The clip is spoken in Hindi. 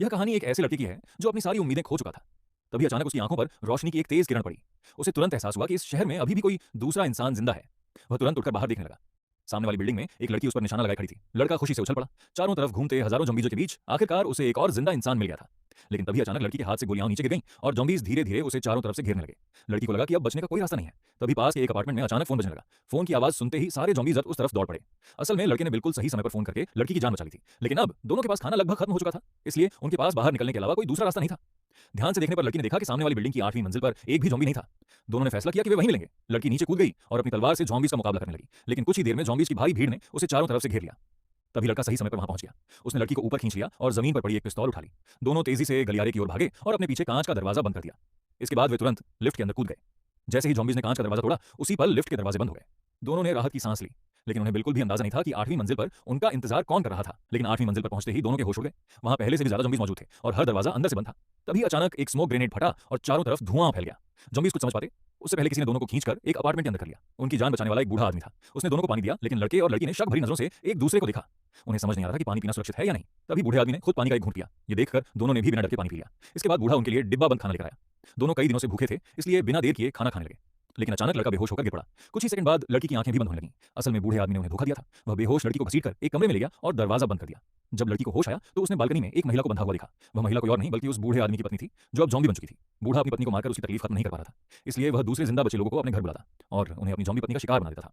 यह कहानी एक ऐसे लड़के की है जो अपनी सारी उम्मीदें खो चुका था। तभी अचानक उसकी आंखों पर रोशनी की एक तेज किरण पड़ी। उसे तुरंत एहसास हुआ कि इस शहर में अभी भी कोई दूसरा इंसान जिंदा है। वह तुरंत उठकर बाहर देखने लगा। सामने वाली बिल्डिंग में एक लड़की उस पर निशाना लगाए खड़ी थी। लड़का खुशी से उछल पड़ा। चारों तरफ घूमते हजारों जॉम्बीज़ों के बीच आखिरकार उसे एक और जिंदा इंसान मिल गया था। लेकिन तभी अचानक लड़की के हाथ से गोलियां नीचे गिर गईं और जॉम्बीज़ धीरे-धीरे उसे चारों तरफ से घेरने लगे। लड़की को लगा कि अब बचने का कोई रास्ता नहीं है। तभी पास के एक अपार्टमेंट में अचानक फोन बजने लगा। फोन की आवाज सुनते ही सारे जॉम्बीज़ उस तरफ दौड़ पड़े। असल में लड़के ने बिल्कुल सही समय पर फोन करके लड़की की जान बचा ली थी। लेकिन अब दोनों के पास खाना लगभग खत्म हो चुका था, इसलिए उनके पास बाहर निकलने के अलावा कोई दूसरा रास्ता नहीं था। ध्यान से देखने पर लड़की ने देखा कि सामने वाली बिल्डिंग की 8वीं मंजिल पर एक भी ज़ॉम्बी नहीं था। दोनों ने फैसला किया कि वे वहीं मिलेंगे। लड़की नीचे कूद गई और अपनी तलवार से ज़ॉम्बीज़ का मुकाबला करने लगी। लेकिन कुछ ही देर में ज़ॉम्बीज़ की भारी भीड़ ने उसे चारों तरफ से घेर लिया। तभी लड़का सही समय पर वहां पहुंच गया। उसने लड़की को ऊपर खींच लिया और जमीन पर पड़ी एक पिस्तौल उठा ली। दोनों तेजी से गलियारे की ओर भागे और अपने पीछे कांच का दरवाजा बंद कर दिया। इसके बाद वे तुरंत लिफ्ट के अंदर कूद गए। जैसे ही ज़ॉम्बीज़ ने कांच का दरवाजा तोड़ा, उसी पल लिफ्ट के दरवाजे बंद हो गए। दोनों ने राहत की सांस ली, लेकिन उन्हें बिल्कुल भी अंदाजा नहीं था कि 8वीं मंजिल पर उनका इंतजार कौन कर रहा था। लेकिन 8वीं मंजिल पर पहुंचते ही दोनों के होश उड़ गए। वहां पहले से भी ज्यादा ज़ॉम्बीज़ मौजूद थे और हर दरवाजा अंदर से बंद था। तभी अचानक एक स्मोक ग्रेनेड फटा और चारों तरफ धुआं फैल गया। ज़ॉम्बीज़ कुछ समझ पाते उससे पहले किसी ने दोनों को खींचकर एक अपार्टमेंट के अंदर कर लिया। उनकी जान बचाने वाला एक बूढ़ा आदमी था। उसने दोनों को पानी दिया, लेकिन लड़के और लड़की ने शक भरी नजरों से एक दूसरे को देखा। उन्हें समझ नहीं आ रहा था कि पानी पीना सुरक्षित है या नहीं। तभी बूढ़े आदमी ने खुद पानी का एक घूंट पिया। ये देखकर दोनों ने भी बिना डर के पानी पी लिया। इसके बाद बूढ़ा उनके लिए डिब्बा बंद खाना लेकर आया। दोनों कई दिनों से भूखे थे, इसलिए बिना देर किए खाना खाने लगे। लेकिन अचानक लड़का बेहोश होकर गिर पड़ा। कुछ ही सेकंड बाद लड़की की आंखें भी बंद होने लगीं। असल में बूढ़े आदमी ने उन्हें धोखा दिया था। वह बेहोश लड़की को घसीटकर एक कमरे में ले गया और दरवाजा बंद कर दिया। जब लड़की को होश आया तो उसने बालकनी में एक महिला को बंधा हुआ देखा। वह महिला कोई और नहीं बल्कि उस बूढ़े आदमी की पत्नी थी, जो अब जॉम्बी बन चुकी थी। बूढ़ा अपनी पत्नी को मारकर उसकी तकलीफ खत्म नहीं कर पा रहा था, इसलिए वह दूसरे जिंदा बचे लोगों को अपने घर बुलाता और उन्हें अपनी जॉम्बी पत्नी का शिकार बना देता था।